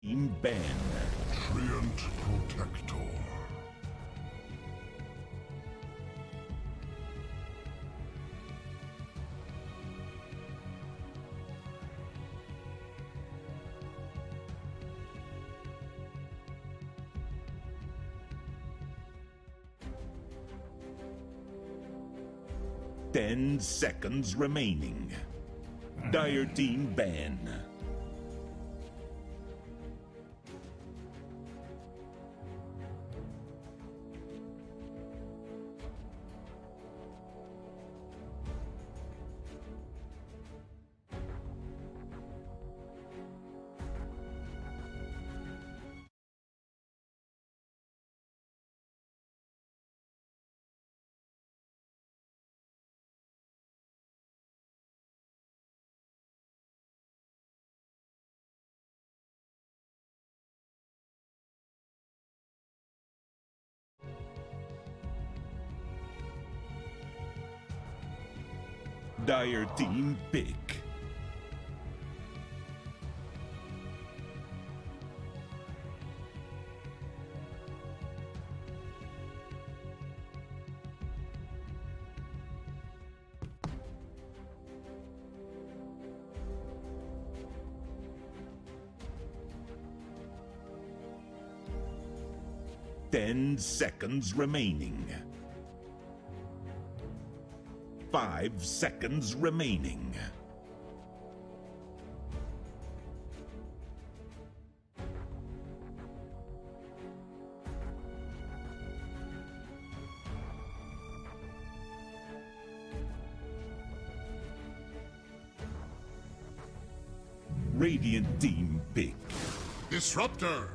Team ban. Treant Protector. 10 seconds remaining. Dire Team ban. Dire Team pick. Ten seconds remaining. 5 seconds remaining. Radiant Team pick. Disruptor.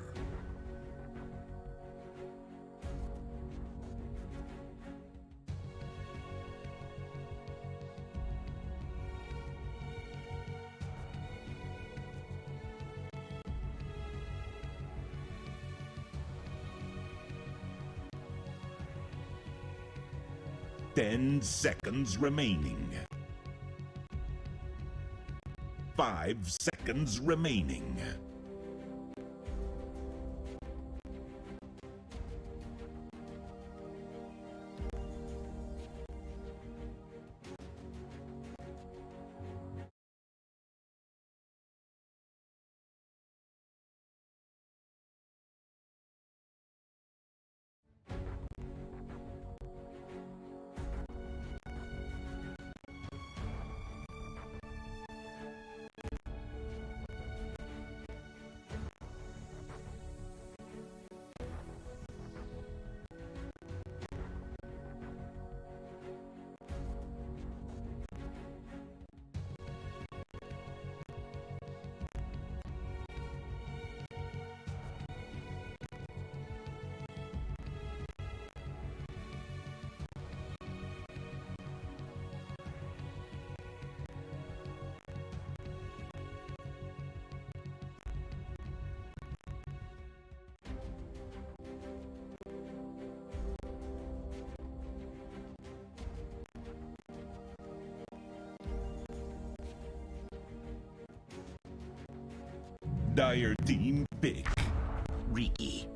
Ten seconds remaining. 5 seconds remaining. Dire Team pick. Riki.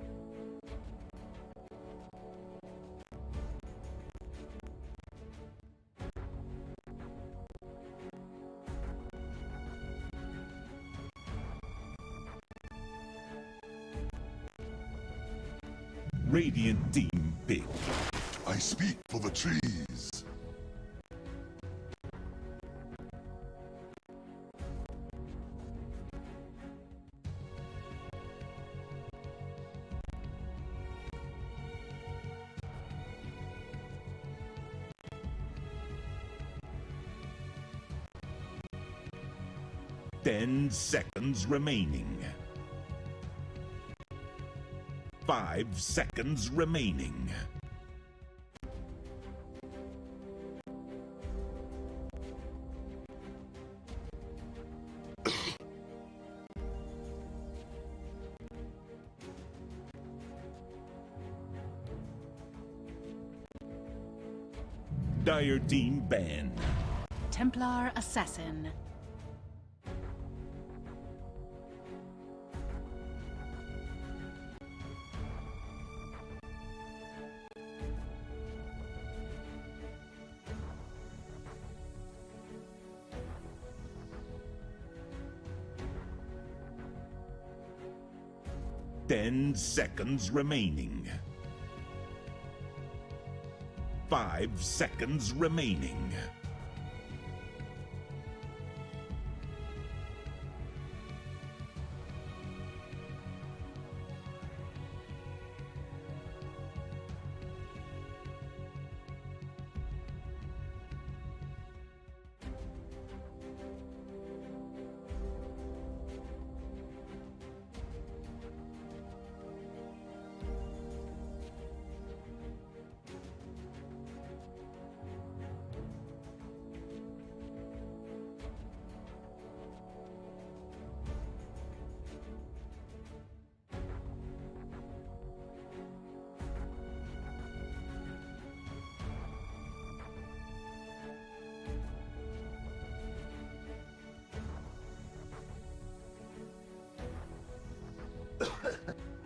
Radiant Team pick. I speak for the trees. Ten seconds remaining. 5 seconds remaining. Dire Team ban. Templar Assassin. 10 seconds remaining. 5 seconds remaining.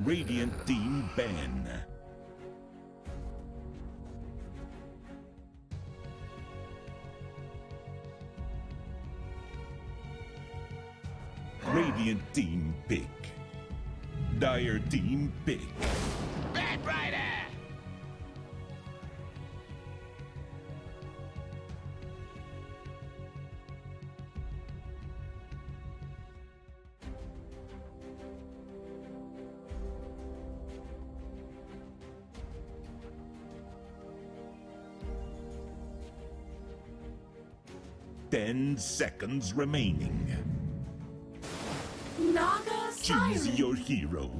Radiant Team ban. Radiant Team pick. Dire Team pick. Bad Rider! 10 seconds remaining. Naga Choose Siren. your hero.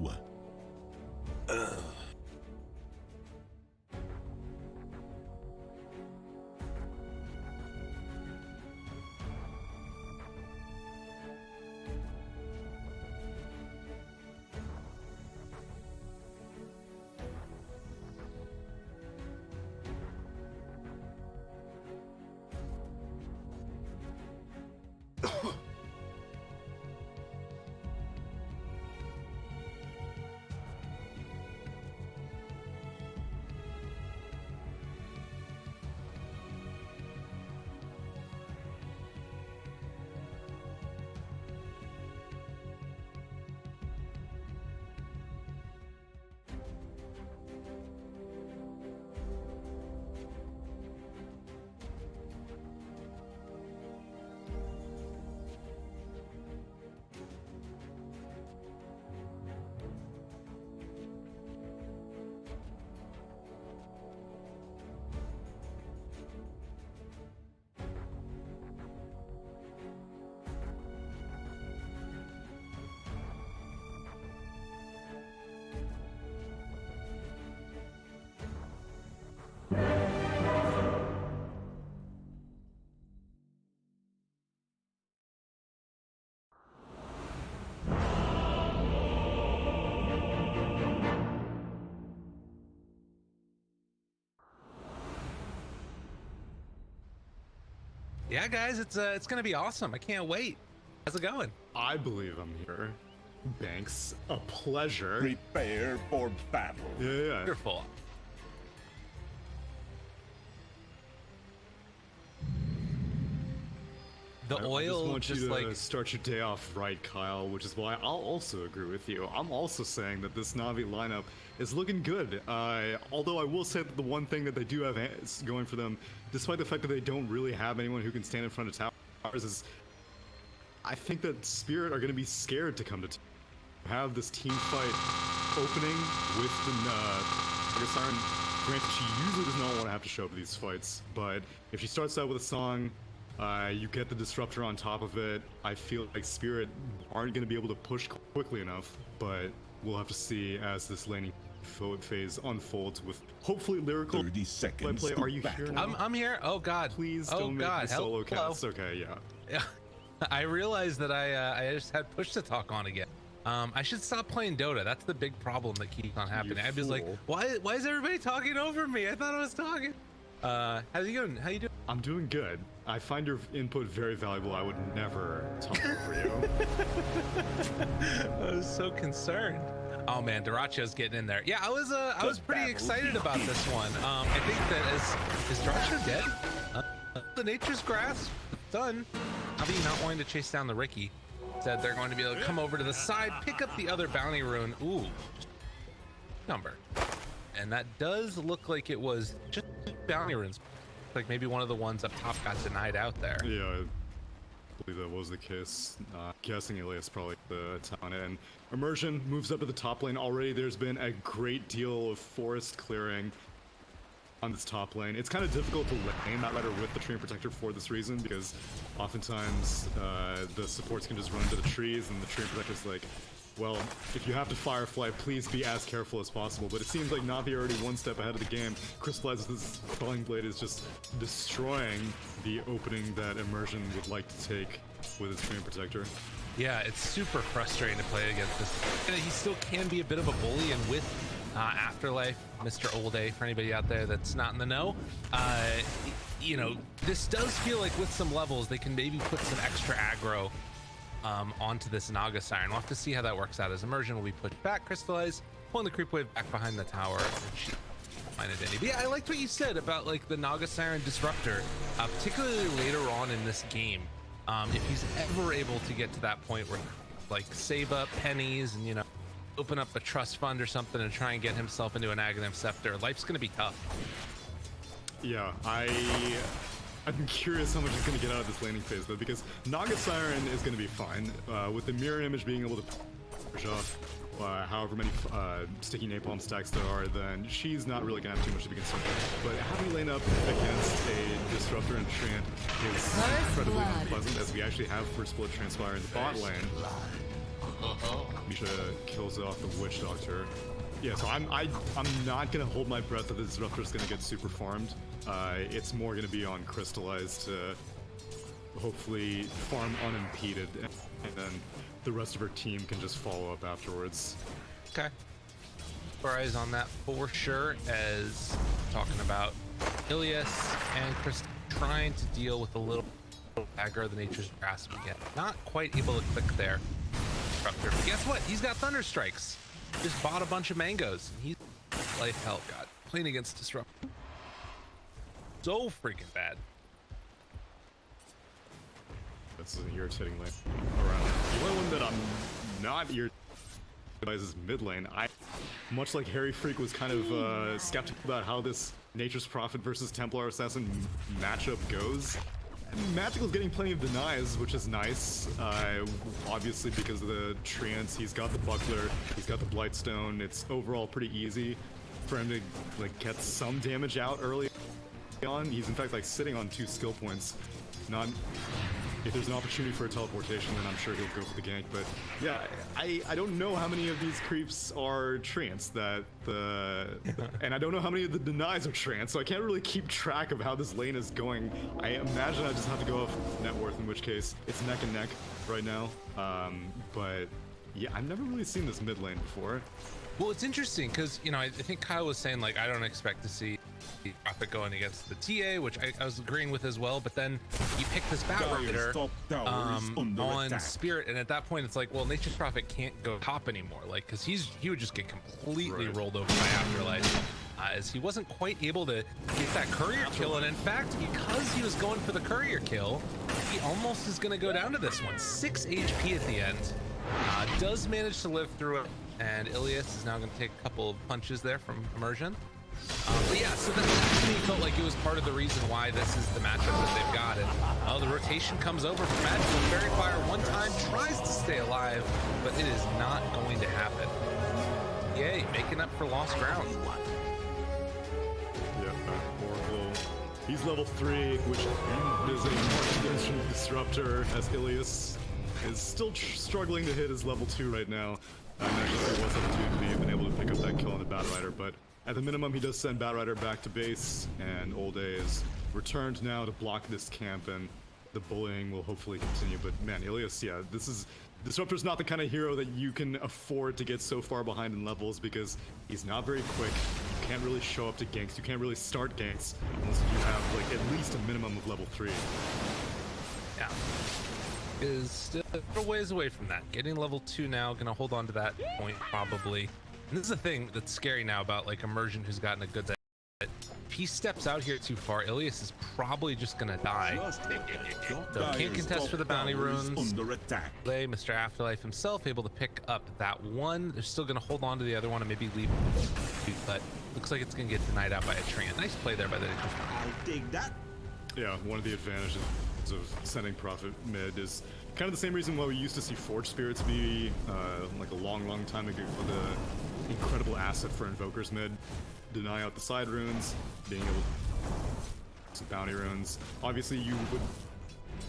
'Yeah, guys, it's gonna be awesome. I can't wait. How's it going? I believe I'm here. Banks, a pleasure. Prepare for battle. Yeah. Wonderful. The I oil just want just you to like start your day off right, Kyle, which is why I'll also agree with you. I'm also saying that this Navi lineup is looking good. Although I will say that the one thing that they do have going for them, despite the fact that they don't really have anyone who can stand in front of towers, is I think that Spirit are going to be scared to come to have this team fight opening with the Siren. Granted, she usually does not want to have to show up to these fights, but if she starts out with a song, you get the disruptor on top of it. I feel like Spirit aren't going to be able to push quickly enough, but we'll have to see as this laning phase unfolds with hopefully lyrical 30 seconds play. to Are you here battle. now? I'm here. Oh God. Please oh don't make God. me solo Hello. cast. Okay, yeah. Yeah. I realized that I just had push to talk on again. I should stop playing Dota. That's the big problem that keeps on happening. I'm just like, fool. why is everybody talking over me? I thought I was talking. How's you doing? How you doing? I'm doing good. I find your input very valuable. I would never talk over you. I was so concerned. Oh man, Duracio's getting in there. Yeah, I was pretty battle excited about this one. I think that is Duracio dead? The Nature's Grasp done. How about you not wanting to chase down the Ricky? Said they're going to be able to come over to the side, pick up the other bounty rune. Ooh, number. And that does look like it was just bounty runes. Like maybe one of the ones up top got denied out there. Yeah, I believe that was the case. Guessing Ilias probably the town, and Immersion moves up to the top lane already. There's been a great deal of forest clearing on this top lane. It's kind of difficult to lane that ladder with the Treant Protector for this reason, because oftentimes the supports can just run into the trees, and the Treant Protector's like, well, if you have to Firefly, please be as careful as possible. But it seems like Navi already one step ahead of the game. Crystallizes this Falling Blade is just destroying the opening that Immersion would like to take with his Treant Protector. Yeah, it's super frustrating to play against this. And he still can be a bit of a bully, and with Afterlife, Mr. Old A, for anybody out there that's not in the know, you know, this does feel like with some levels, they can maybe put some extra aggro onto this Naga Siren. We'll have to see how that works out as Immersion will be pushed back, Crystallize, pulling the creep wave back behind the tower, and she find it any. But yeah, I liked what you said about like the Naga Siren Disruptor, particularly later on in this game. If he's ever able to get to that point where like save up pennies and, you know, open up a trust fund or something and try and get himself into an Aghanim Scepter, life's gonna be tough. Yeah, I'm curious how much he's going to get out of this laning phase, though, because Naga Siren is going to be fine. With the mirror image being able to push off however many sticky napalm stacks there are, then she's not really going to have too much to be concerned with. But having lane up against a Disruptor and Treant is incredibly unpleasant, as we actually have First Blood Transpire in the bot lane. Misha kills off the Witch Doctor. Yeah, so I'm not gonna hold my breath that the Disruptor is gonna get super farmed. It's more gonna be on Crystallize to hopefully farm unimpeded, and then the rest of her team can just follow up afterwards. Okay. Our eyes on that for sure, as talking about Ilias and Chris trying to deal with a little aggro the Nature's Grasp again. Not quite able to click there. Disruptor. But guess what? He's got Thunder Strikes. Just bought a bunch of mangoes. He's life hell god. Playing against Disruptor. So freaking bad. This is an irritating lane around. The only one that I'm not irritated by is mid lane. Much like Harry Freak was kind of skeptical about how this Nature's Prophet versus Templar Assassin matchup goes. Magical's getting plenty of denies, which is nice. Obviously because of the Treants, he's got the Buckler, he's got the Blightstone. It's overall pretty easy for him to like get some damage out early on. He's in fact like sitting on 2 skill points. Not if there's an opportunity for a teleportation, then I'm sure he'll go for the gank. But yeah, I don't know how many of these creeps are Treants and I don't know how many of the denies are Treants, so I can't really keep track of how this lane is going. I imagine I just have to go off net worth, in which case it's neck and neck right now. But yeah, I've never really seen this mid lane before. Well, it's interesting because, you know, I think Kyle was saying like I don't expect to see the Prophet going against the TA, which I was agreeing with as well, but then he picked this Batrider on Spirit, and at that point it's like, well, Nature's Prophet can't go top anymore, like, because he would just get completely rolled over by Afterlife, as he wasn't quite able to get that courier kill, and in fact, because he was going for the courier kill, he almost is going to go down to this one. 6 HP at the end. Does manage to live through it, and Ilias is now going to take a couple of punches there from Immersion. But yeah, so that to me felt like it was part of the reason why this is the matchup that they've got. And the rotation comes over from Magical. Fairy Fire one time tries to stay alive, but it is not going to happen. Yay, making up for lost ground. Yep, Oracle. He's level 3, which is a March Disruptor, as Ilias is still struggling to hit his level 2 right now. I imagine if he was level 2, he'd been able to pick up that kill on the Batrider, but at the minimum, he does send Batrider back to base, and Old A is returned now to block this camp, and the bullying will hopefully continue. But man, Ilias, yeah, Disruptor's not the kind of hero that you can afford to get so far behind in levels, because he's not very quick. You can't really show up to ganks. You can't really start ganks unless you have like at least a minimum of level 3. Yeah. Is still a ways away from that. Getting level 2 now, gonna hold on to that point probably. And this is the thing that's scary now about like Immersion, who's gotten a good if he steps out here too far, Ilias is probably just gonna die. So can't contest for the bounty runes. Under attack. Mr. Afterlife himself able to pick up that one. They're still gonna hold on to the other one and maybe leave, but looks like it's gonna get denied out by a Treant. Nice play there by the Nature's Prophet. I'll take that. Yeah, one of the advantages of sending Prophet mid is kind of the same reason why we used to see Forge Spirits be like a long time ago, for the incredible asset for Invokers mid. Deny out the side runes, being able to some bounty runes. Obviously you would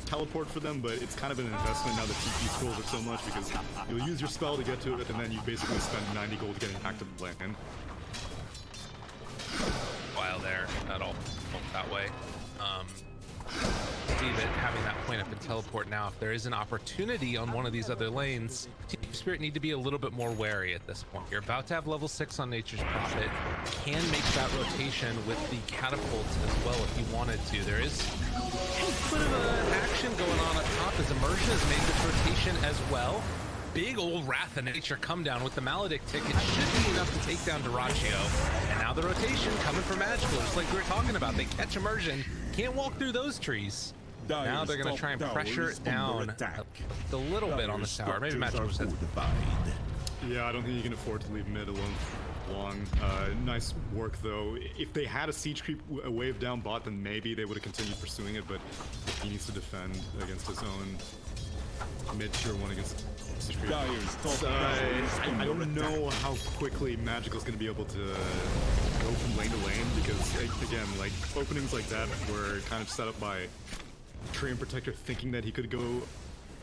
teleport for them, but it's kind of an investment now that TP scrolls are so much, because you'll use your spell to get to it and then you basically spend 90 gold getting back to the land. While there, not all that way. See that having that point up and teleport now, if there is an opportunity on one of these other lanes, Team Spirit need to be a little bit more wary at this point. You're about to have level 6 on Nature's Prophet. Can make that rotation with the catapults as well if you wanted to. There is a bit of an action going on up top as Immersion has made this rotation as well. Big old Wrath of Nature come down with the Maledict ticket should be enough to take down Duraccio. And now the rotation coming from Magical, just like we were talking about. They catch Immersion, can't walk through those trees. Now they're going to try and pressure it down a little bit on the tower. Maybe Magical just has... Yeah, I don't think you can afford to leave mid alone for long. Nice work though. If they had a siege creep wave down bot, then maybe they would have continued pursuing it, but he needs to defend against his own mid tier 1 against siege creep. I don't know how quickly Magical's going to be able to go from lane to lane, because again, like openings like that were kind of set up by Treant Protector thinking that he could go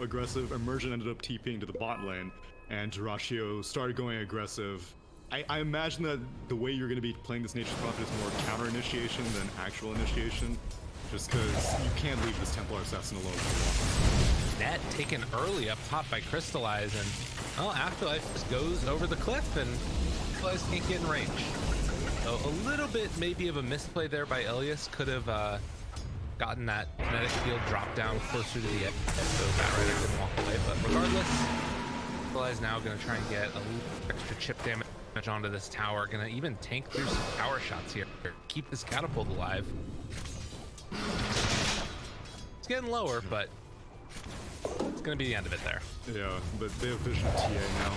aggressive. Immersion ended up TPing to the bot lane, and Duraccio started going aggressive. I imagine that the way you're going to be playing this Nature's Prophet is more counter initiation than actual initiation, just because you can't leave this Templar Assassin alone for long. Net taken early up top by Crystallize, and well, Afterlife just goes over the cliff and Crystallize can't get in range. So a little bit maybe of a misplay there by Ilias. Could have gotten that kinetic field drop down closer to the edge, so that Rider didn't walk away. But regardless, Crystallize now going to try and get a little extra chip damage onto this tower. Going to even tank through some tower shots here. Keep this catapult alive. It's getting lower, but it's going to be the end of it there. Yeah, but they have vision of TA now.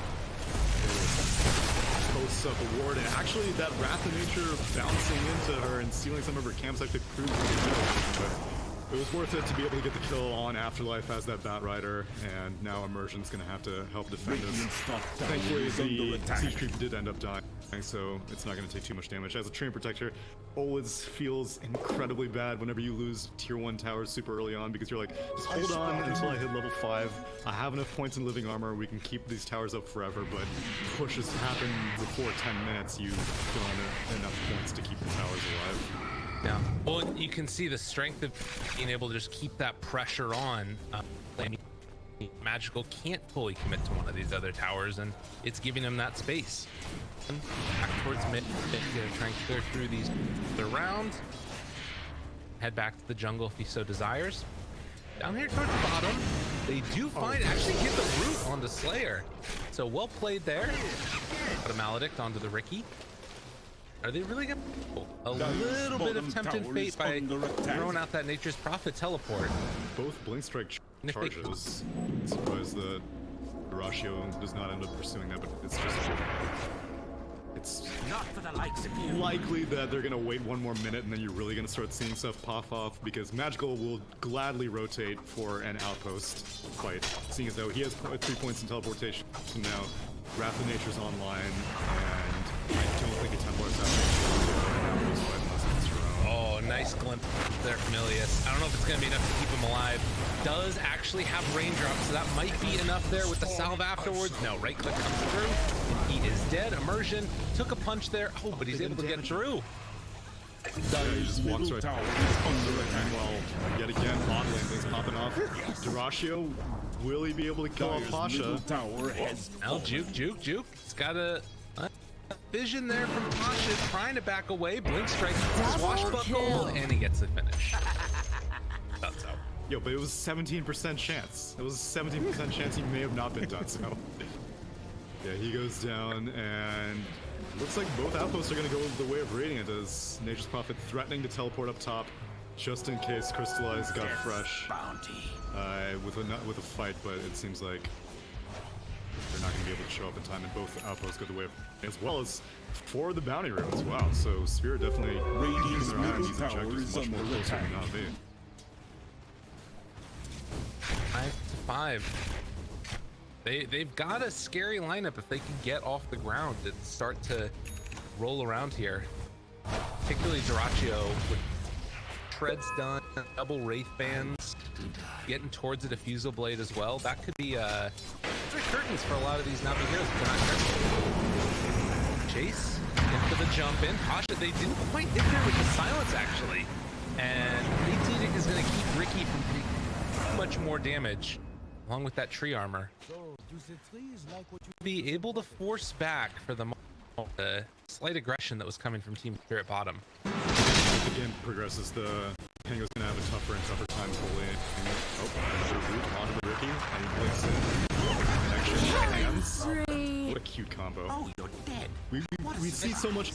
Posts up a ward, and actually that Wrath of Nature bouncing into her and stealing some of her camps actually proves really good, but it was worth it to be able to get the kill on Afterlife as that Bat Rider, and now Immersion's gonna have to help defend us. Thankfully the Siege Creep did end up dying, so it's not gonna take too much damage. As a Treant Protector, always feels incredibly bad whenever you lose tier 1 towers super early on, because you're like, just hold on until I hit level 5. I have enough points in living armor, we can keep these towers up forever, but pushes happen before 10 minutes, you don't have enough points to keep the towers alive. Yeah. Well, you can see the strength of being able to just keep that pressure on. Magical can't fully commit to one of these other towers, and it's giving them that space. Back towards mid, trying to clear through these rounds. Head back to the jungle if he so desires. Down here towards the bottom, they do find actually get the root onto Slayer. So well played there. Got a Maledict onto the Ricky. Are they really gonna a little bit of tempted fate by throwing out that Nature's Prophet teleport? Both Blink Strike charges. Surprised that Duraccio does not end up pursuing that, but it's just it's Not for the likes of you. likely that they're gonna wait one more minute and then you're really gonna start seeing stuff pop off, because Magical will gladly rotate for an outpost fight, seeing as though he has 3 points in teleportation now. Wrath of Nature's online, and I don't think a Templar Assassin. Oh, nice glimpse there from Ilias. I don't know if it's going to be enough to keep him alive. Does actually have raindrops, so that might be enough there with the salve afterwards. No, right click comes through, and he is dead. Immersion took a punch there. Oh, but he's able to get through. Yeah, he just walks right well, yet again, bot lane things popping off. Duraccio, will he be able to kill off Pasha? Now juke. He's got a vision there from Pasha, trying to back away. Blink strike, swashbuckle, and he gets the finish. That's out. Yo, but it was 17% chance. It was a 17% chance he may have not been done so. Yeah, he goes down, and Looks like both outposts are going to go the way of Radiant as Nature's Prophet threatening to teleport up top just in case Crystallize got fresh with a fight, but it seems like they're not going to be able to show up in time, and both outposts go the way of, as well as for the bounty runes. Wow, so Spirit definitely keeping their eye on these objectives much more closer than Na'Vi. 5-5. They've got a scary lineup if they can get off the ground and start to roll around here. Particularly Duraccio with treads done, double Wraith Bands, getting towards a Diffusal Blade as well. That could be curtains for a lot of these Na'Vi heroes if they're not careful. Chase into the jump in. Pasha, they didn't quite hit there with the silence actually. And Fate Edict is going to keep Ricky from taking much more damage along with that tree armor. Be able to force back for the slight aggression that was coming from Team Spirit bottom. As the game progresses, the Pango's gonna have a tougher and tougher time bullying. Oh, another root onto the Ricky, and he blinks in. Connection hands. What a cute combo. Oh, you're dead. We see so much.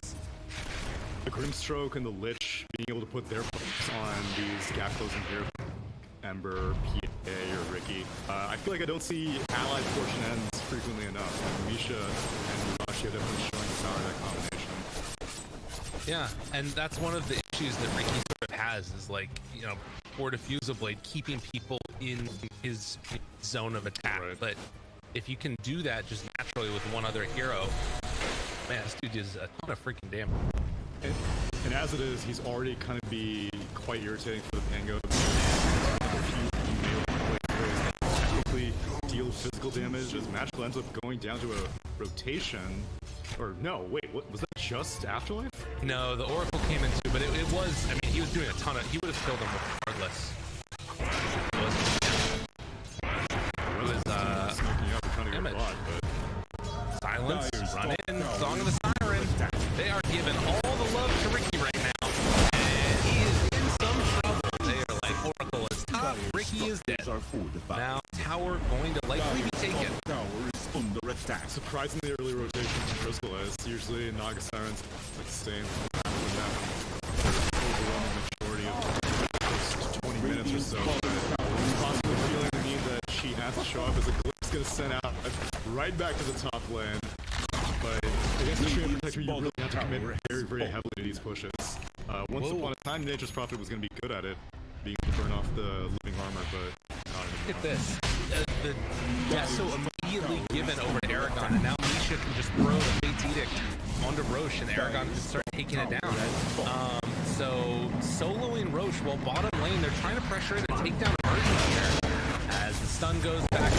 The Grimstroke and the Lich being able to put their focus on these gap closing here. Ember, PA, or Ricky. I feel like I don't see allied portion ends frequently enough. Like Misha and Duraccio definitely showing the power of that combination. Yeah, and that's one of the issues that Ricky sort of has is like, you know, for Diffusal Blade, keeping people in his zone of attack. Right. But if you can do that just naturally with one other hero, man, this dude does a ton of freaking damage. And as it is, he's already kind of be quite irritating for the Pango. Technically deal physical damage as Magical ends up going down to a rotation. Or no, wait, what was that? Just Afterlife? No, the Oracle came in too, but it was, I mean, he was doing a ton of, he would have killed him regardless. It was, smoking up and trying to get a bot, but silence, run in, Song of the Siren. They are giving all the love to Ricky right now, and he is in some trouble. They are like, Oracle is top, Ricky is dead. Now, tower going to likely be taken. Under attack. Surprisingly early rotation from Crystallize. Usually Naga Sirens like staying for the overwhelming majority of the first 20 minutes or so. But possibly feeling the need that she has to show up as a glimpse gonna send out right back to the top lane. But against the Treant Protector, you really have to commit very, very heavily to these pushes. Once upon a time, Nature's Prophet was gonna be good at it, being able to burn off the living armor, but not anymore. Look at this. The Deso immediately given over to Aragon, and now Misha can just throw the Fate's Edict onto Roche, and Aragon can start taking it down. So soloing Roche while bottom lane, they're trying to pressure it and take down Argent here. As the stun goes back,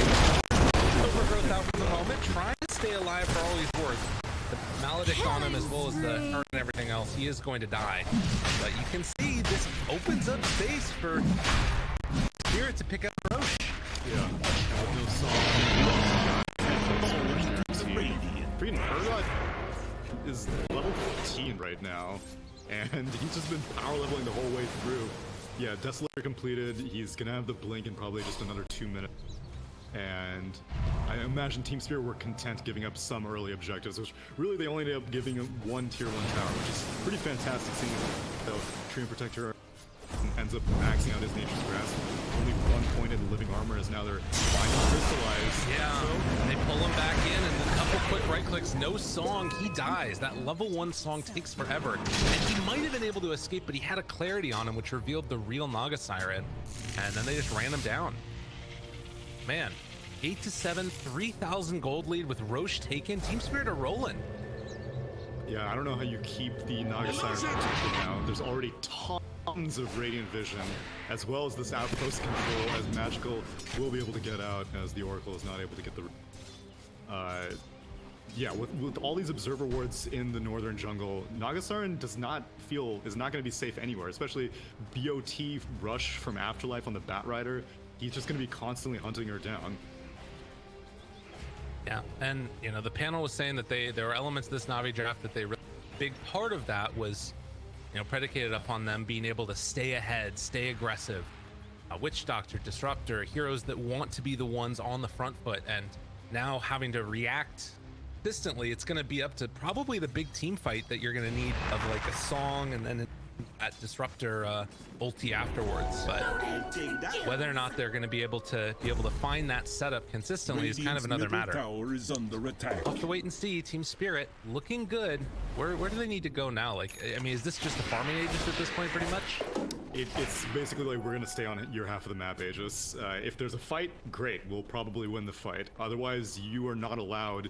Overgrowth out for the moment, trying to stay alive for all he's worth. The Maledict on him as well as the Urn and everything else, he is going to die. But you can see this opens up space for Spirit to pick up Roche. Yeah, with no song. Freaking Urgot is level 14 right now, and he's just been power leveling the whole way through. Yeah, Desolator completed. He's gonna have the blink in probably just another 2 minutes. And I imagine Team Spirit were content giving up some early objectives, which really they only ended up giving him one tier 1 tower, which is pretty fantastic seeing the Treant Protector ends up maxing out his Nature's Grasp. Only 1 point in the living armor as now they're finding Crystallize. Yeah, they pull him back in, and a couple quick right clicks, no song, he dies. That level 1 song takes forever. And he might have been able to escape, but he had a clarity on him, which revealed the real Naga Siren. And then they just ran him down. Man, 8-7, 3,000 gold lead with Roche taken. Team Spirit are rolling. Yeah, I don't know how you keep the Naga Siren protected now. There's already tons of Radiant Vision, as well as this outpost control, as Magical will be able to get out, as the Oracle is not able to get the... yeah, with all these Observer wards in the northern jungle, Naga Siren is not going to be safe anywhere, especially BOT rush from Afterlife on the Batrider. He's just going to be constantly hunting her down. Yeah, and you know, the panel was saying that there were elements of this Na'Vi draft that big part of that was, you know, predicated upon them being able to stay ahead, stay aggressive. Witch Doctor, Disruptor, heroes that want to be the ones on the front foot, and now having to react consistently, it's going to be up to probably the big team fight that you're going to need of like a song and then that disruptor ulti afterwards. But whether or not they're going to be able to find that setup consistently is kind of another matter. Tower is under attack. We'll have to wait and see. Team Spirit looking good. Where do they need to go now? Like, I mean, is this just a farming Aegis at this point, pretty much? It's basically like we're gonna stay on your half of the map, Aegis. If there's a fight, great, we'll probably win the fight. Otherwise, you are not allowed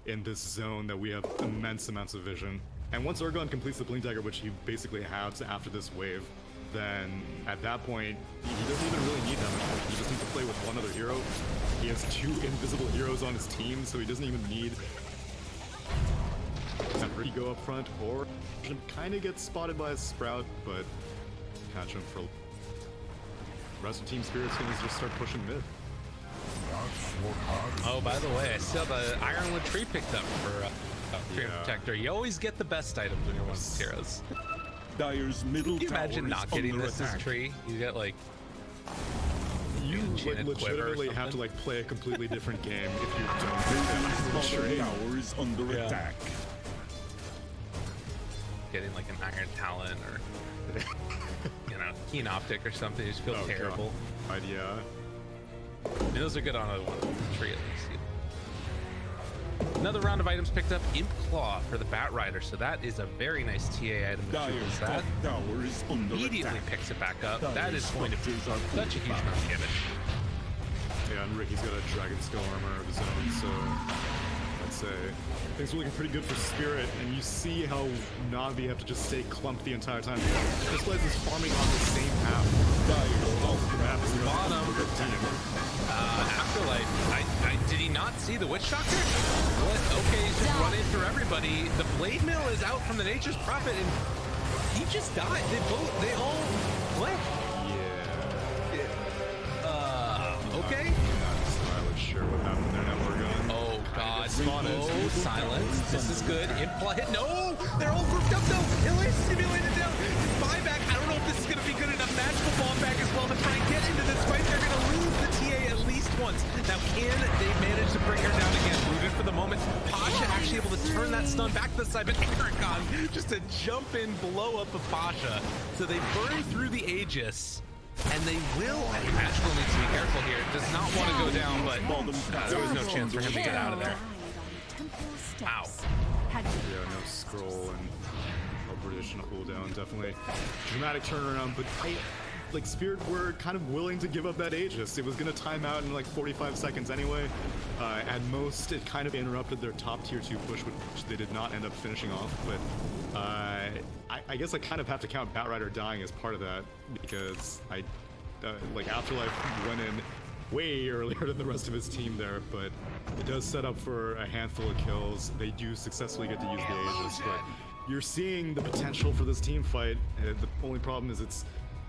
in this zone that we have immense amounts of vision. And once Urgon completes the Blink Dagger, which he basically has after this wave, then at that point, he doesn't even really need that much. He just needs to play with one other hero. He has 2 invisible heroes on his team, so he doesn't even need to go up front, or kind of get spotted by a Sprout, but catch him for... The rest of Team Spirit's gonna just start pushing mid. Oh, by the way, I saw the Ironwood tree picked up for Treant Protector. You always get the best items when you're one of these heroes. Dire's middle Can you tower imagine not is getting under this as a attack. tree? You get like... You Enchanted like, Quiver or legitimately have to something? like play a completely different game if you Radiant's don't bottom tree. tower is under Yeah. attack. Getting like an Iron Talon or... you know, Keen Optic or something. You just feel Oh, terrible. God. Yeah. I mean, those are good on a one tree at least. Another round of items picked up. Imp Claw for the Bat Rider, so that is a very nice TA item. Dire's That top tower is under immediately attack. picks it back up. Dire's That is going to be structures are such a huge amount of damage. Yeah, and Ricky's got a Dragon Skull armor of his own, so I'd say things are looking pretty good for Spirit, and you see how Na'Vi have to just stay clumped the entire time. Crystallize is farming on the same half. Dire's top The map is really Bottom. good team. Afterlife, did he not see the Witch Doctor? What? Okay, he's just running through everybody. The Blade Mill is out from the Nature's Prophet, and he just died. They all, what? Yeah. Okay. Not entirely sure what happened there now, Oregon. Oh God! spotted. Oh, silence. This is good. Imply hit. No, they're all grouped up though. Illy stimulated down. Buyback. I don't know if this is gonna be good enough. Magical bomb back as well to try and get into this fight. They're gonna lose the TA at least once. Now, can they manage to bring her down again? Rooted for the moment. Pasha actually able to turn that stun back to the side, but Aragon just to jump in, blow up a Pasha. So they burn through the Aegis. And they will. Magical needs to be careful here. Does not want to go down, but there was no chance for him to get out of there. Wow. Yeah, no scroll and a British cooldown. Definitely dramatic turnaround, but like Spirit were kind of willing to give up that Aegis. It was going to time out in like 45 seconds anyway. At most, it kind of interrupted their top tier 2 push, which they did not end up finishing off. But I guess I kind of have to count Batrider dying as part of that, because like Afterlife went in way earlier than the rest of his team there, but it does set up for a handful of kills. They do successfully get to use the Aegis, but you're seeing the potential for this team fight. The only problem is it's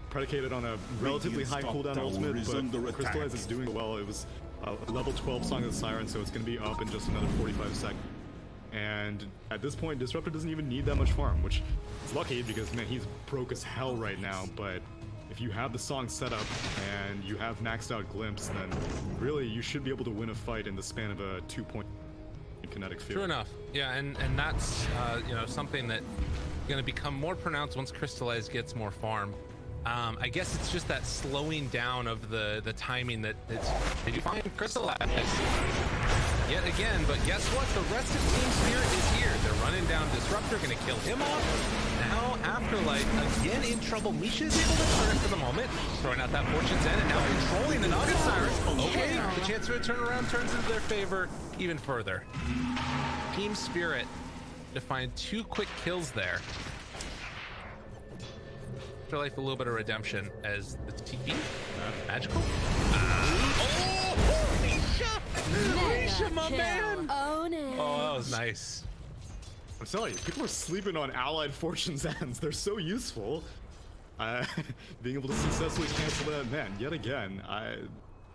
predicated on a relatively high cooldown ultimate, but Crystallize is doing well. It was a level 12 Song of the Siren, so it's going to be up in just another 45 seconds. And at this point, Disruptor doesn't even need that much farm, which is lucky because, man, he's broke as hell right now. But if you have the song set up and you have maxed out Glimpse, then really you should be able to win a fight in the span of a 2-point kinetic field. True enough. Yeah, and that's you know, something that going to become more pronounced once Crystallize gets more farm. I guess it's just that slowing down of the timing that it's... Did you find Crystallize? Yet again, but guess what? The rest of Team Spirit is here. They're running down Disruptor, gonna kill him off. Now Afterlife again in trouble. Misha is able to turn for the moment, throwing out that Fortune's End, and now controlling the Naga Siren. Okay, the chance for a turnaround turns into their favor even further. Team Spirit to find 2 quick kills there. Afterlife a little bit of redemption as the TP. Magical? Oh, Misha, my man! Own it. Oh, that was nice. I'm telling you, people are sleeping on Allied Fortune's Ends. They're so useful. Being able to successfully cancel that, man, yet again,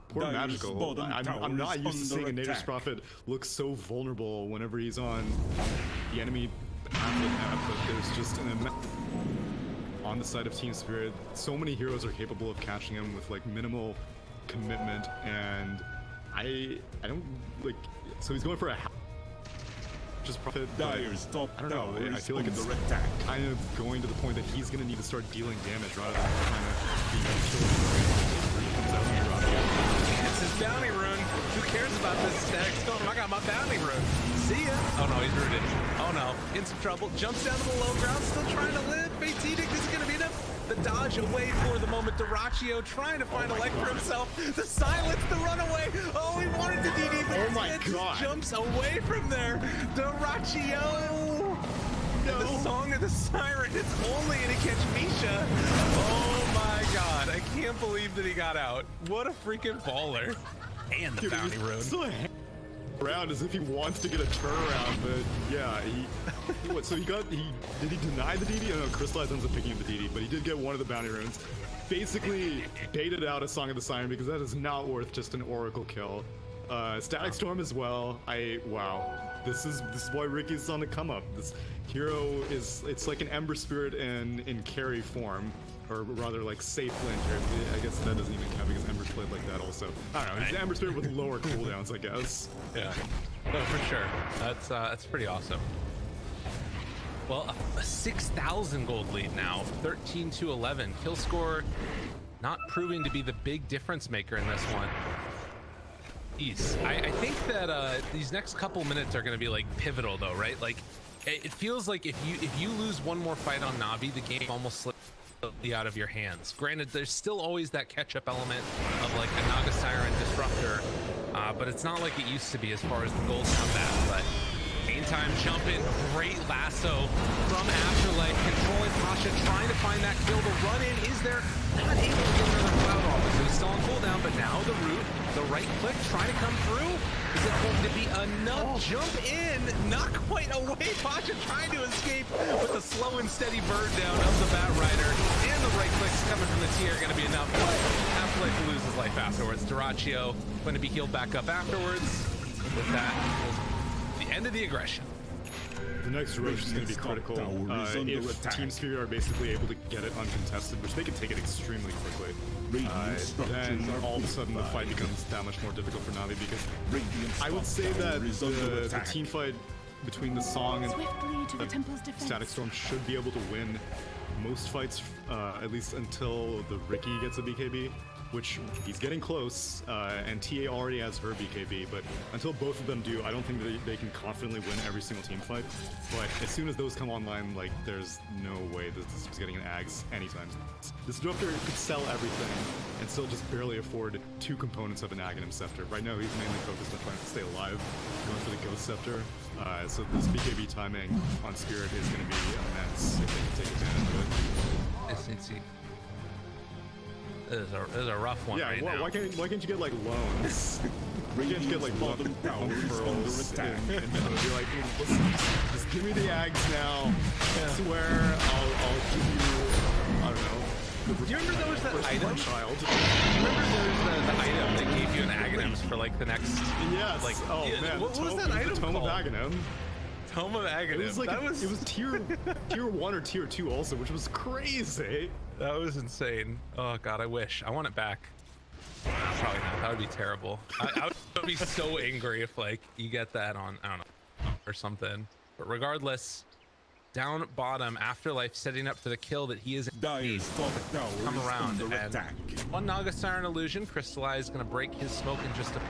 poor Dire's Magical. bottom I'm tower not is used to seeing a under Nature's attack. Prophet look so vulnerable whenever he's on the enemy map, but there's just on the side of Team Spirit, so many heroes are capable of catching him with like minimal commitment, and I don't like, so he's going for a just profit. But Dyer's top I don't know. tower I is feel like it's under attack. kind of going to the point that he's going to need to start dealing damage rather than trying to be killed. He comes out and drops you. It's his bounty rune. Who cares about this static storm? I got my bounty rune. See ya. Oh no, he's rooted. Oh no, in some trouble. Jumps down to the low ground, still trying to live. Fatedic is gonna beat him. The dodge away for the moment. Duraccio trying to find a leg for himself. The silence, the runaway. Oh, he wanted to DD, but Oh my instead God. just jumps away from there. Duraccio. No. The song of the siren. It's only gonna catch Misha. Oh my God, I can't believe that he got out. What a freaking baller. And the Dude, bounty he's rune. still around as if he wants to get a turnaround, but yeah, what? So did he deny the DD? Oh no, Crystallize ends up picking up the DD, but he did get one of the bounty runes. Basically, baited out a Song of the Siren because that is not worth just an Oracle kill. Static Storm as well. Wow. This is why Ricky's on the come up. This hero it's like an Ember Spirit in carry form. Or rather, like safe Lantern. I guess that doesn't even count because Ember's played like that also. I don't know. He's Ember Spirit with lower cooldowns, I guess. Yeah, no, for sure. That's pretty awesome. Well, a 6,000 gold lead now, 13 to 11. Kill score not proving to be the big difference maker in this one. Jeez, I think that these next couple minutes are going to be like pivotal though, right? Like, it feels like if you lose one more fight on Navi, the game almost slips out of your hands. Granted, there's still always that catch-up element of like a Naga Siren disruptor, but it's not like it used to be as far as the gold combat. But meantime, jump in, great lasso from Afterlife, controlling Pasha, trying to find that kill. The run-in is there, not able to get another cloud off, so he's still on cooldown, but now the root, the right click, trying to come through. Is it going to be enough? Jump in, not quite away. Pasha trying to escape, but the slow and steady burn down of the Bat Rider and the right clicks coming from the T are going to be enough. But Afterlife will lose his life afterwards. Duraccio going to be healed back up afterwards. With that, the end of the aggression. The next rotation is going to be critical. If Team Spirit are basically able to get it uncontested, which they can take it extremely quickly, then all of a sudden the fight becomes that much more difficult for Navi because I would say that the team fight between the Song and Static Storm should be able to win most fights, at least until the Ricky gets a BKB, which he's getting close, and TA already has her BKB, but until both of them do, I don't think that they can confidently win every single team fight. But as soon as those come online, like, there's no way that this is getting an Ags anytime. This Disruptor could sell everything and still just barely afford 2 components of an Aghanim Scepter. Right now, he's mainly focused on trying to stay alive, going for the Ghost Scepter. So this BKB timing on Spirit is going to be immense if they can take advantage of it. It's This is a rough one right now. Why can't you get like loans? Why can't you get like loan pearls and be like, listen, just give me the Ags now. I swear I'll give you, I don't know. Do you remember there was that item? Child. Remember there was the item that gave you an Aghanims for like the next. Yes. Like, oh yeah, man. what was that item Tome called? of Aghanim. Tome of Aghanim. It was like it was tier 1 or tier 2 also, which was crazy. That was insane. Oh god, I wish. I want it back. Probably not. That would be terrible. I would be so angry if like you get that on, I don't know, or something. But regardless, down bottom, Afterlife setting up for the kill that he is Dyer's top tower come is around under and attack. one Naga Siren illusion. Crystallize going to break his smoke in just a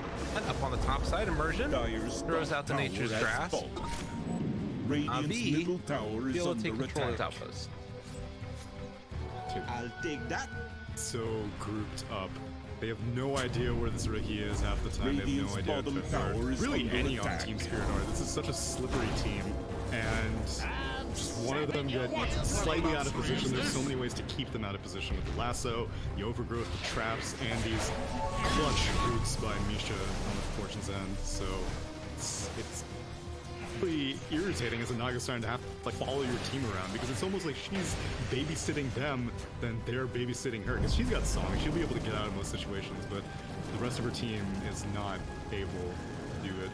up on the top side. Immersion Dyer's throws top out the tower Nature's has Grasp. fallen. Radiant's V middle tower is able to take under control of his attack. outpost. I'll take that. So grouped up. They have no idea where this Ricky is half the time. They have no idea bottom if tower is really under any on attack. Team Spirit are. This is such a slippery team. And just one of them get slightly out of position. There's so many ways to keep them out of position with the lasso, the overgrowth, the traps, and these clutch roots by Misha on the Fortune's End. So it's really irritating as a Naga Siren to have to like follow your team around because it's almost like she's babysitting them, then they're babysitting her. Because she's got Song, she'll be able to get out of most situations, but the rest of her team is not able to do it.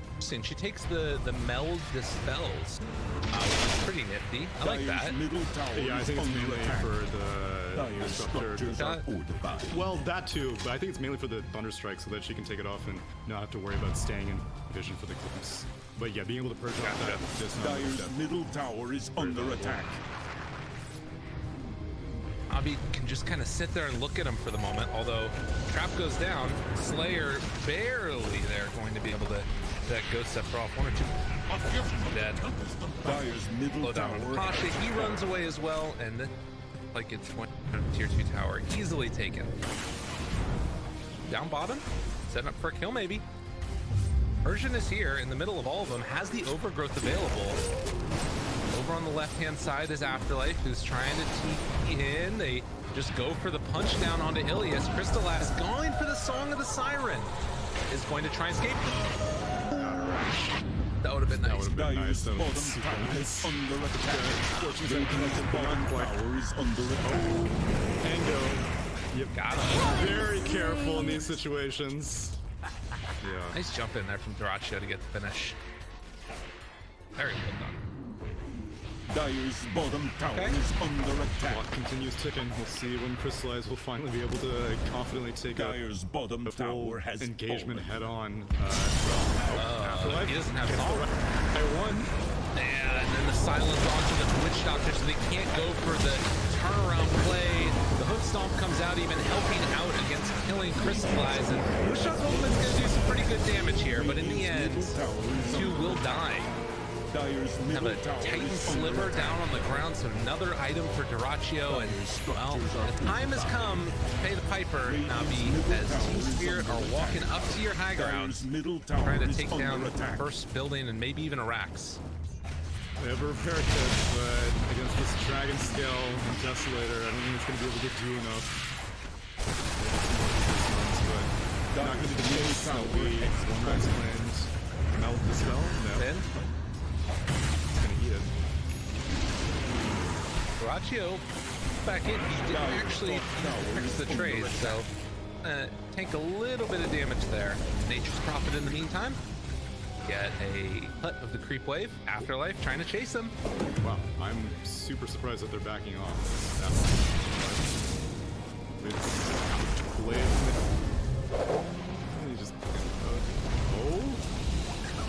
Interesting. She takes the meld dispels, which is pretty nifty. I like that. Dyer's middle tower Yeah, I is think it's under mainly attack. for the Dyer's disruptor. structures are fortified. Well, that too, but I think it's mainly for the Thunderstrike so that she can take it off and not have to worry about staying in vision for the clips. But yeah, being able to purge off that dismount is Dire's definitely middle tower is under valuable. attack. Abby can just kind of sit there and look at him for the moment, although trap goes down. Slayer barely there, going to be able to that Ghost Scepter off. 1 or 2 dead. Dire's middle Slow down tower. on Pasha. He runs away as well, and then like it's one tier 2 tower easily taken. Down bottom, setting up for a kill maybe. Persian is here in the middle of all of them, has the overgrowth available. Over on the left-hand side is Afterlife, who's trying to tee in. They just go for the punch down onto Ilias. Crystalaz going for the Song of the Siren. Is going to try and escape. That would have been nice. Dire's That bottom was super tower nice. is under attack. Radiant's bottom tower is under attack. Tango. Yep. Got him. Very careful in these situations. Yeah. Nice jump in there from Duraccio to get the finish. Very well done. Dire's bottom tower Okay. is under attack. Clock continues ticking. We'll see when Crystallize will finally be able to confidently take Dire's bottom a full tower has engagement fallen. head on. He doesn't have song. I won. Yeah, and then the silence onto the Witch Doctor, so they can't go for the turnaround play. The hook stomp comes out, even helping out against killing Crystallize. And Mushak's Ultimate's going to do some pretty good damage here, but in the end, two will die. Dire's Have middle a tower Titan is under Sliver attack. down on the ground, so another item for Duraccio. And, well, the time has come to pay the piper, Navi, as Team Spirit are walking up to your high ground, Dire's middle tower trying to is take under down the attack. first building and maybe even a Rax. They have a repair kit, but against this Dragon Scale and Desolator, I don't think it's going to be able to do enough. But not going to be the case. That'll be one man's claimed. Melt the spell? No. Then, It's going to eat it. Duraccio back in. He didn't actually fix the trade, so take a little bit of damage there. Nature's Prophet in the meantime. Get a cut of the creep wave. Afterlife trying to chase him. Wow, I'm super surprised that they're backing off. It's blade. He just. Oh!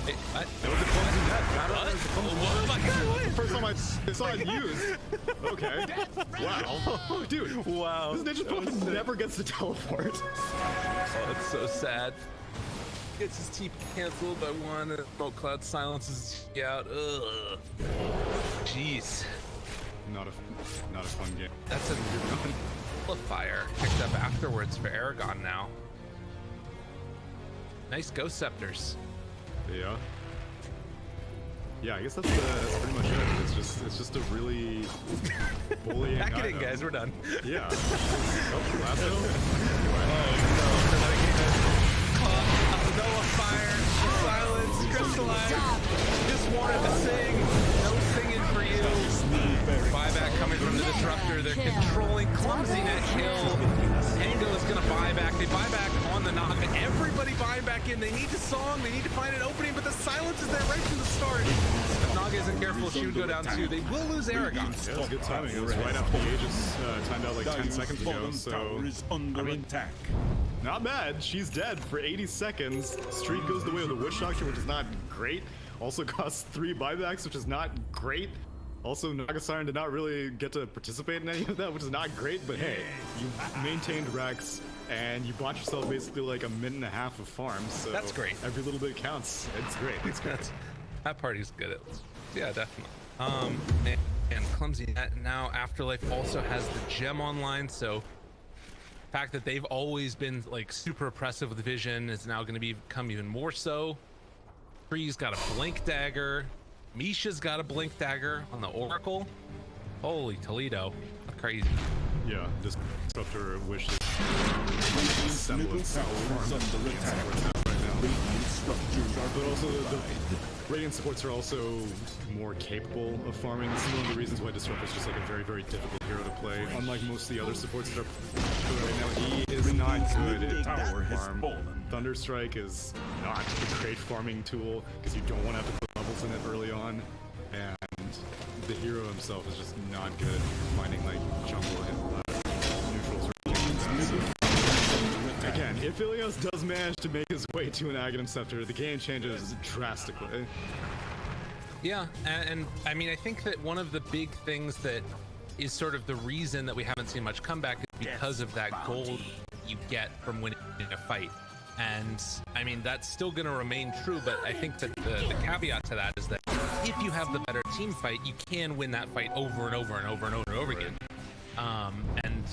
Hey, what? That was a clumsy net. Oh my god, what? The first time I saw it used. Okay. Wow. Dude. Wow. This Ninja Puppet never gets to teleport. Oh, that's so sad. Gets his TP canceled by one, and Smoke Cloud silences you out. Ugh. Jeez. Not a fun game. That's a amplifier picked up afterwards for Aragon now. Nice Ghost Scepters. Yeah. Yeah, I guess that's pretty much it. It's just a really bullying Pack it in, item. guys. We're done. Yeah. Oh, Lasso. Noah Fire, Silence, Crystallize. Just wanted to sing. No singing for you. Buyback coming from the Disruptor. They're controlling clumsy net kill. Tango is going to buy back. They buy back on the Naga. Everybody buying back in. They need the song. They need to find an opening, but the silence is there right from the start. If Naga isn't careful, she would go down too. They will lose Aragon. Yeah, it was good timing. It was right after the Aegis timed out like 10 seconds ago, so is under attack. not bad. She's dead for 80 seconds. Streak goes the way of the Witch Doctor, which is not great. Also costs 3 buybacks, which is not great. Also, Naga Siren did not really get to participate in any of that, which is not great, but hey, you maintained Rex, and you bought yourself basically like a minute and a half of farm, so That's great. every little bit counts. It's great. It's great. That party's good. Yeah, definitely. And Clumsy Net now Afterlife also has the gem online, so the fact that they've always been like super oppressive with vision is now going to become even more so. Tree's got a blink dagger. Misha's got a blink dagger on the Oracle. Holy Toledo. That's crazy. Yeah, Disruptor wishes Middle semblance tower is under attack. Radiant structures are But also, the Radiant supports are also more capable of farming. This is one of the reasons why Disrupt is just like a very, very difficult hero to play. Unlike most of the other supports that are playing right now, he is not good at tower has farm. fallen. Thunderstrike is not a great farming tool because you don't want to have to put levels in it early on. And the hero himself is just not good at finding like jungle and neutrals. Again, again, if Ilios does manage to make his way to an Aghanim Scepter, the game changes drastically. Yeah, and I mean, I think that one of the big things that is sort of the reason that we haven't seen much comeback is because of that gold you get from winning a fight. And I mean, that's still going to remain true, but I think that the caveat to that is that if you have the better team fight, you can win that fight over and over and over and over and over again. And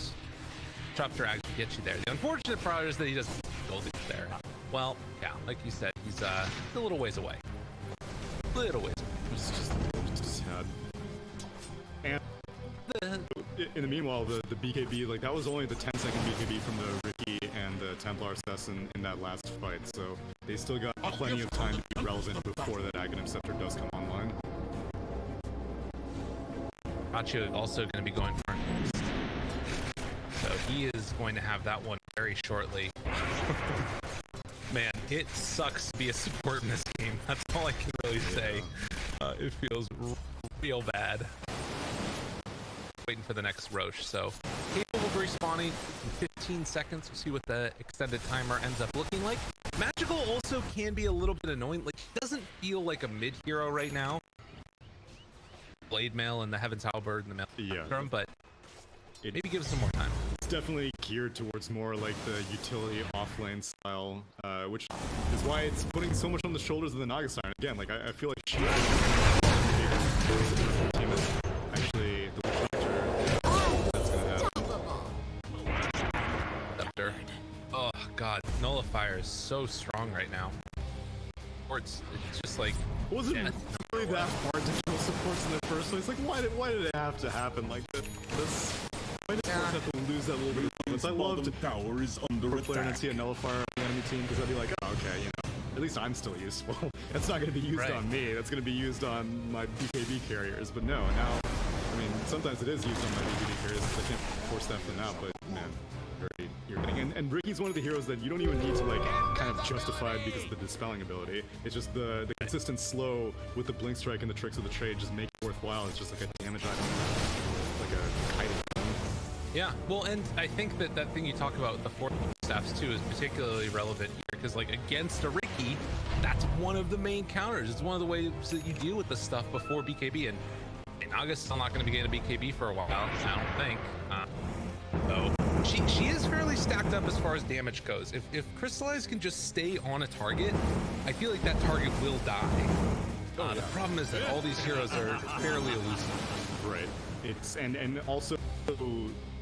Disruptor actually gets you there. The unfortunate part is that he doesn't gold there. Well, yeah, like you said, he's a little ways away. Little ways away. It's just sad. And in the meanwhile, the BKB, like that was only the 10-second BKB from the Ricky and the Templar assassin in that last fight, so they still got plenty of time to be relevant before that Aghanim Scepter does come online. Macho also going to be going for it. So he is going to have that one very shortly. Man, it sucks to be a support in this game. That's all I can really say. It feels real bad. Waiting for the next Roche. So capable of respawning in 15 seconds. We'll see what the extended timer ends up looking like. Magical also can be a little bit annoying. Like, he doesn't feel like a mid hero right now. Blade Mail and the Heaven's Halberd and the Maelstrom, but maybe give us some more time. It's definitely geared towards more like the utility offlane style, which is why it's putting so much on the shoulders of the Naga Siren. Again, like I feel like she team is actually the that's gonna happen. Oh god, Nullifier is so strong right now. Or it's just like, was it really that hard to kill supports in the first place? Like, why did it have to happen like this? Why did supports have to lose that little bit of moments? I loved tower is under player and see a Nullifier on the enemy team because I'd be like, oh, okay, you know, at least I'm still useful. That's not going to be used on me. That's going to be used on my BKB carriers. But no, now, I mean, sometimes it is used on my BKB carriers because I can't force that them out. But man, very irritating. And Ricky's one of the heroes that you don't even need to like kind of justify it because of the dispelling ability. It's just the consistent slow with the blink strike and the tricks of the trade just make it worthwhile. It's just like a damage item, like a kiting. Yeah, well, and I think that thing you talk about with the fourth staffs too is particularly relevant here because, like, against a Ricky, that's one of the main counters. It's one of the ways that you deal with the stuff before BKB, and Naga's still not going to be getting a BKB for a while, I don't think. So she is fairly stacked up as far as damage goes. If Crystallize can just stay on a target, I feel like that target will die. The problem is that all these heroes are fairly elusive. Right. It's and also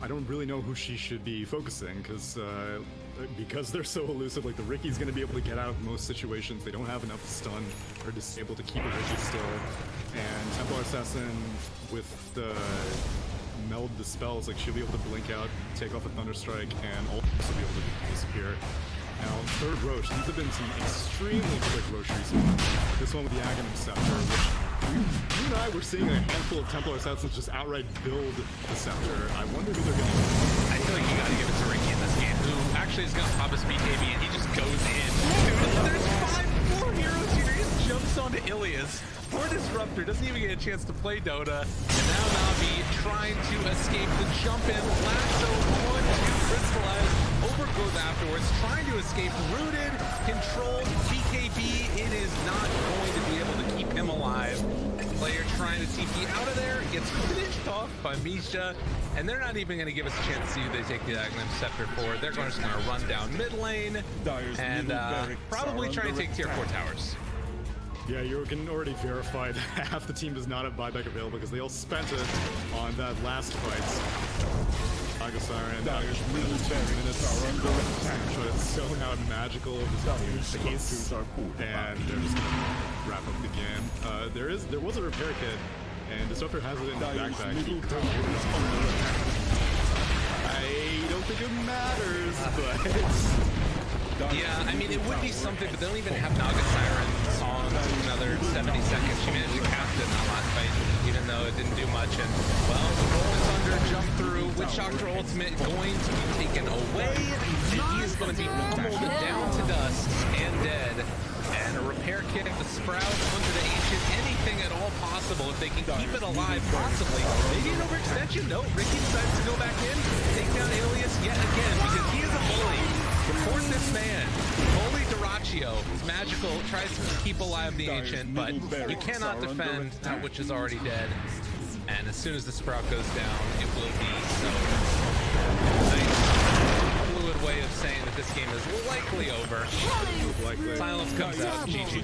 I don't really know who she should be focusing because they're so elusive. Like the Ricky's going to be able to get out of most situations. They don't have enough stun or disable to keep a Ricky still. And Templar Assassin with the meld the spells, like she'll be able to blink out, take off a Thunderstrike, and also be able to disappear. Now, third Roche, these have been some extremely quick Roche recently. This one with the Aghanim Scepter, which you and I were seeing a handful of Templar Assassins just outright build the Scepter. I wonder who they're going to. I feel like you gotta give it to Ricky in this game, who actually is gonna pop his BKB and he just goes in. There's 4 heroes here, he just jumps onto Ilias. Poor Disruptor doesn't even get a chance to play Dota. And now Navi trying to escape the jump in, lasso onto Crystallize, overgrowth afterwards, trying to escape, rooted, controlled, BKB, it is not going to be able to keep him alive. Player trying to TP out of there, gets finished off by Misha, and they're not even going to give us a chance to see who they take the Aghanim Scepter for. They're just going to run down mid lane and probably try to take tier 4 towers. Yeah, you can already verify that half the team does not have buyback available because they all spent it on that last fight. Naga Siren, Dyer's middle barracks are under attack. It's so out magical. The haste, and they're just gonna wrap up the game. There was a repair kit, and Disruptor has it in his backpack. I don't think it matters, but yeah, I mean, it would be something, but they don't even have Naga Siren on another 70 seconds. She managed to cast it in that last fight, even though it didn't do much. And, well, the roll is under, jump through, Witch Doctor ultimate going to be taken away, and he is going to be pummeled down to dust and dead. And a repair kit, the Sprout under the Ancient, anything at all possible if they can keep it alive, possibly. Maybe an overextension? No, Ricky decides to go back in, take down Alias yet again, because he is a bully. support this man. Holy Duraccio is magical, tries to keep alive the Ancient, but you cannot defend that which is already dead. And as soon as the Sprout goes down, it will be so. Nice fluid way of saying that this game is likely over. Silence comes out. GG.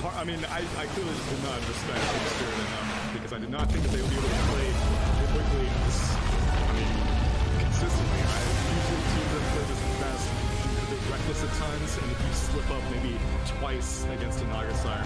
I mean, I clearly just did not respect Team Spirit enough because I did not think that they would be able to play quickly. I mean, consistently. Usually teams that play this fast are a bit reckless at times, and if you slip up maybe twice against a Nagasire,